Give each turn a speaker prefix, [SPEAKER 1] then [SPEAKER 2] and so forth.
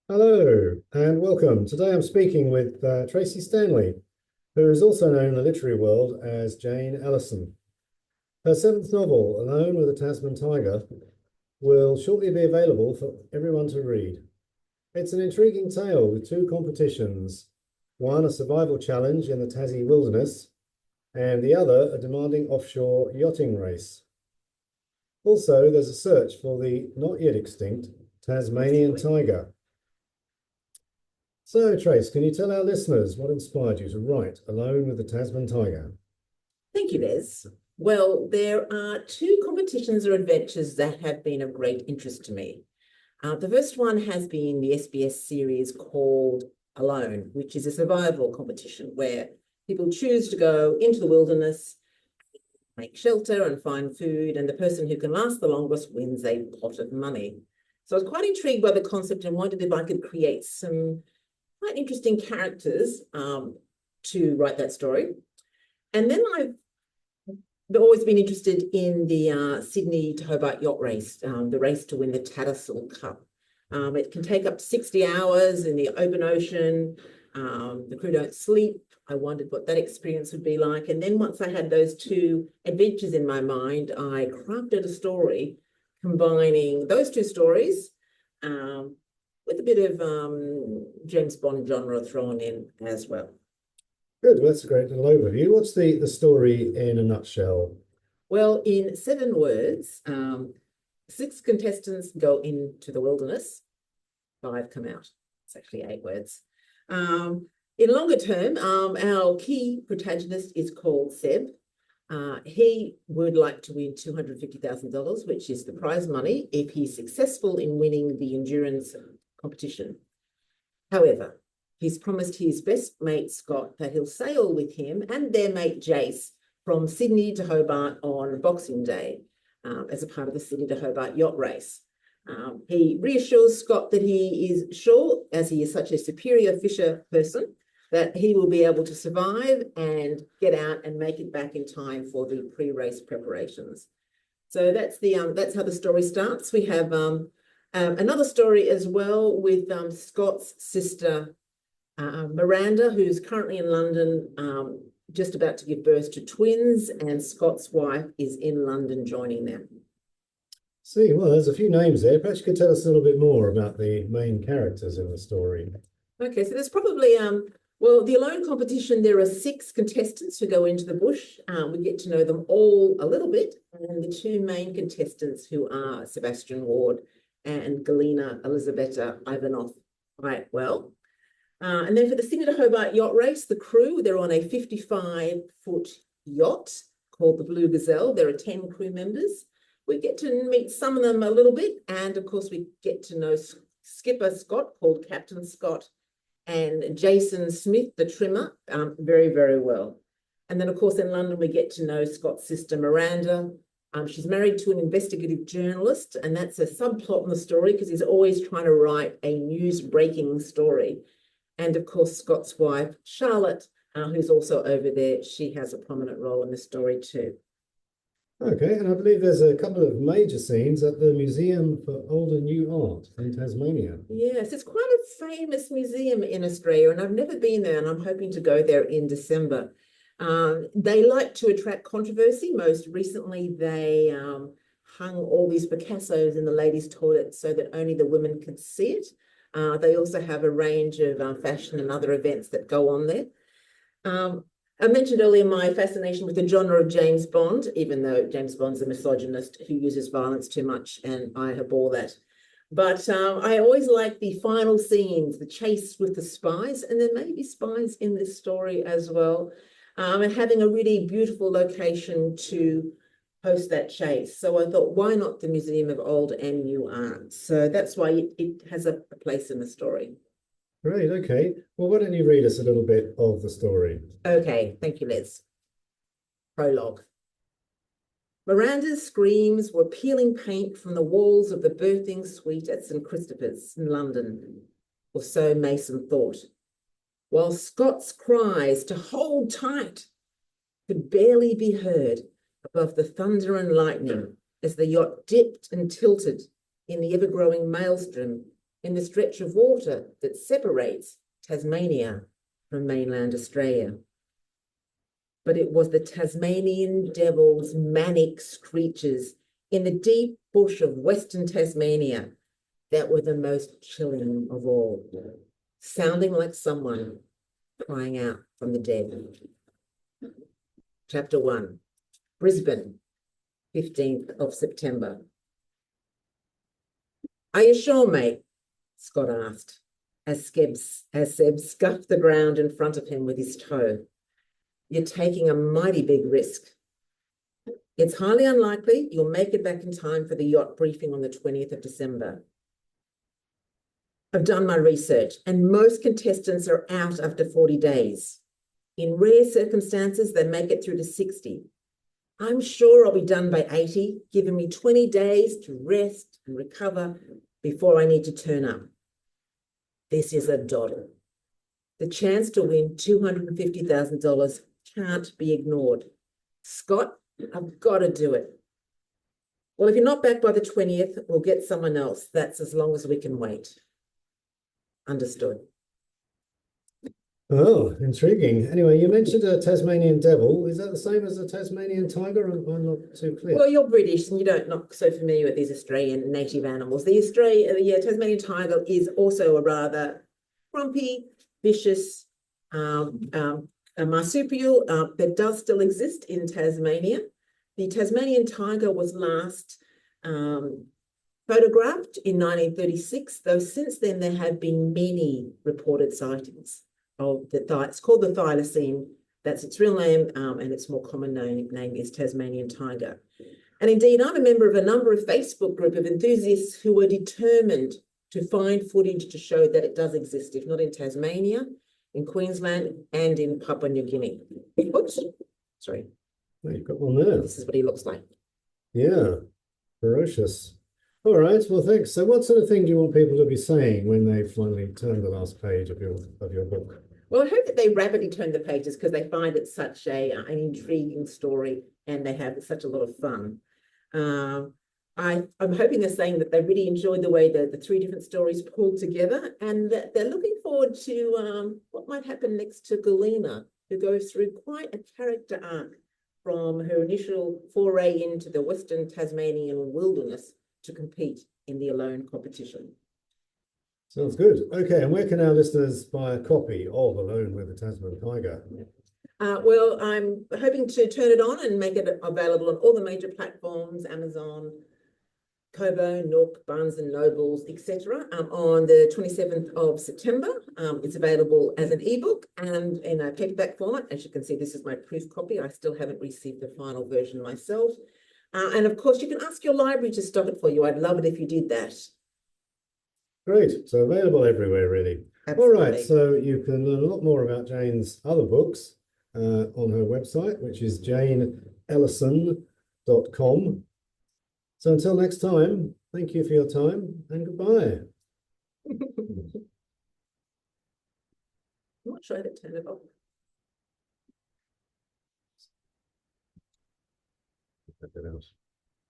[SPEAKER 1] Hello and welcome. Today I'm speaking with Tracy Stanley, who is also known in the literary world as Jane Ellyson. Her seventh novel, Alone with the Tasman Tiger, will shortly be available for everyone to read. It's an intriguing tale with two competitions, one a survival challenge in the Tassie wilderness, and the other a demanding offshore yachting race. Also, there's a search for the not yet extinct Tasmanian tiger. So, Trace, can you tell our listeners what inspired you to write Alone with the Tasman Tiger?
[SPEAKER 2] Thank you, Les. Well, there are two competitions or adventures that have been of great interest to me. The first one has been the SBS series called Alone, which is a survival competition where people choose to go into the wilderness, make shelter and find food, and the person who can last the longest wins a pot of money. So I was quite intrigued by the concept and wondered if I could create some quite interesting characters to write that story. And then I've always been interested in the Sydney to Hobart yacht race, the race to win the Tattersall Cup. It can take up to 60 hours in the open ocean. The crew don't sleep. I wondered what that experience would be like. And then once I had those two adventures in my mind, I crafted a story combining those two stories with a bit of James Bond genre thrown in as well.
[SPEAKER 1] Good, well, that's a great little overview. What's the story in a nutshell?
[SPEAKER 2] Well, in 7 words, 6 contestants go into the wilderness, 5 come out. It's actually 8 words. In longer term, our key protagonist is called Seb. He would like to win $250,000, which is the prize money if he's successful in winning the endurance competition. However, he's promised his best mate, Scott, that he'll sail with him and their mate, Jace, from Sydney to Hobart on Boxing Day as a part of the Sydney to Hobart yacht race. He reassures Scott that he is sure, as he is such a superior fisher person, that he will be able to survive and get out and make it back in time for the pre-race preparations. So that's how the story starts. We have another story as well with Scott's sister, Miranda, who's currently in London, just about to give birth to twins, and Scott's wife is in London joining them.
[SPEAKER 1] See, well, there's a few names there. Perhaps you could tell us a little bit more about the main characters in the story.
[SPEAKER 2] Okay, so there's probably, well, the Alone competition, there are 6 contestants who go into the bush. We get to know them all a little bit, and the 2 main contestants who are Sebastian Ward and Galina Elisabetta Ivanov quite well. And then for the Sydney to Hobart yacht race, the crew, they're on a 55-foot yacht called the Blue Gazelle. There are 10 crew members. We get to meet some of them a little bit. And of course, we get to know Skipper Scott, called Captain Scott, and Jason Smith, the trimmer, very, very well. And then, of course, in London, we get to know Scott's sister, Miranda. She's married to an investigative journalist, and that's a subplot in the story because he's always trying to write a news-breaking story. And of course, Scott's wife, Charlotte, who's also over there, she has a prominent role in the story too.
[SPEAKER 1] Okay, and I believe there's a couple of major scenes at the Museum for Old and New Art in Tasmania.
[SPEAKER 2] Yes, it's quite a famous museum in Australia, and I've never been there, and I'm hoping to go there in December. They like to attract controversy. Most recently, they hung all these Picassos in the ladies' toilet so that only the women could see it. They also have a range of fashion and other events that go on there. I mentioned earlier my fascination with the genre of James Bond, even though James Bond's a misogynist who uses violence too much, and I abhor that. But I always like the final scenes, the chase with the spies, and there may be spies in this story as well, and having a really beautiful location to host that chase. So I thought, why not the Museum of Old and New Art? So that's why it has a place in the story.
[SPEAKER 1] Great, okay. Well, why don't you read us a little bit of the story?
[SPEAKER 2] Okay, thank you, Les. Prologue. Miranda's screams were peeling paint from the walls of the birthing suite at St. Christopher's in London, or so Mason thought, while Scott's cries to hold tight could barely be heard above the thunder and lightning as the yacht dipped and tilted in the ever-growing maelstrom in the stretch of water that separates Tasmania from mainland Australia. But it was the Tasmanian Devil's manic screeches in the deep bush of Western Tasmania that were the most chilling of all, sounding like someone crying out from the dead. Chapter 1, Brisbane, 15th of September. Are you sure, mate? Scott asked, as Seb scuffed the ground in front of him with his toe. You're taking a mighty big risk. It's highly unlikely you'll make it back in time for the yacht briefing on the 20th of December. I've done my research, and most contestants are out after 40 days. In rare circumstances, they make it through to 60. I'm sure I'll be done by 80, giving me 20 days to rest and recover before I need to turn up. This is a doddle. The chance to win $250,000 can't be ignored. Scott, I've got to do it. Well, if you're not back by the 20th, we'll get someone else. That's as long as we can wait. Understood.
[SPEAKER 1] Oh, intriguing. Anyway, you mentioned a Tasmanian Devil. Is that the same as a Tasmanian Tiger? I'm not too clear.
[SPEAKER 2] Well, you're British and you're not so familiar with these Australian native animals. The Tasmanian Tiger is also a rather grumpy, vicious a marsupial that does still exist in Tasmania. The Tasmanian Tiger was last photographed in 1936, though since then there have been many reported sightings of it's called the Thylacine. That's its real name, and its more common name is Tasmanian Tiger. And indeed, I'm a member of a number of Facebook group of enthusiasts who are determined to find footage to show that it does exist, if not in Tasmania, in Queensland, and in Papua New Guinea. Oops, sorry.
[SPEAKER 1] Oh, you've got one there.
[SPEAKER 2] This is what he looks like.
[SPEAKER 1] Yeah, ferocious. All right, well, thanks. So what sort of thing do you want people to be saying when they finally turn the last page of your book?
[SPEAKER 2] Well, I hope that they rapidly turn the pages because they find it such an intriguing story and they have such a lot of fun. I'm hoping they're saying that they really enjoyed the way the three different stories pulled together and that they're looking forward to what might happen next to Galena, who goes through quite a character arc from her initial foray into the Western Tasmanian wilderness to compete in the alone competition.
[SPEAKER 1] Sounds good. Okay, and where can our listeners buy a copy of Alone with the Tasman Tiger?
[SPEAKER 2] Well, I'm hoping to turn it on and make it available on all the major platforms, Amazon, Kobo, Nook, Barnes and Nobles, etc. On the 27th of September. It's available as an ebook and in a paperback format. As you can see, this is my proof copy. I still haven't received the final version myself. And of course, you can ask your library to stock it for you. I'd love it if you did that.
[SPEAKER 1] Great. So available everywhere, really.
[SPEAKER 2] Absolutely.
[SPEAKER 1] All right. So you can learn a lot more about Jane's other books on her website, which is janeellison.com. So until next time, thank you for your time and goodbye.
[SPEAKER 2] I'm not sure how to turn it off.
[SPEAKER 1] Check it out.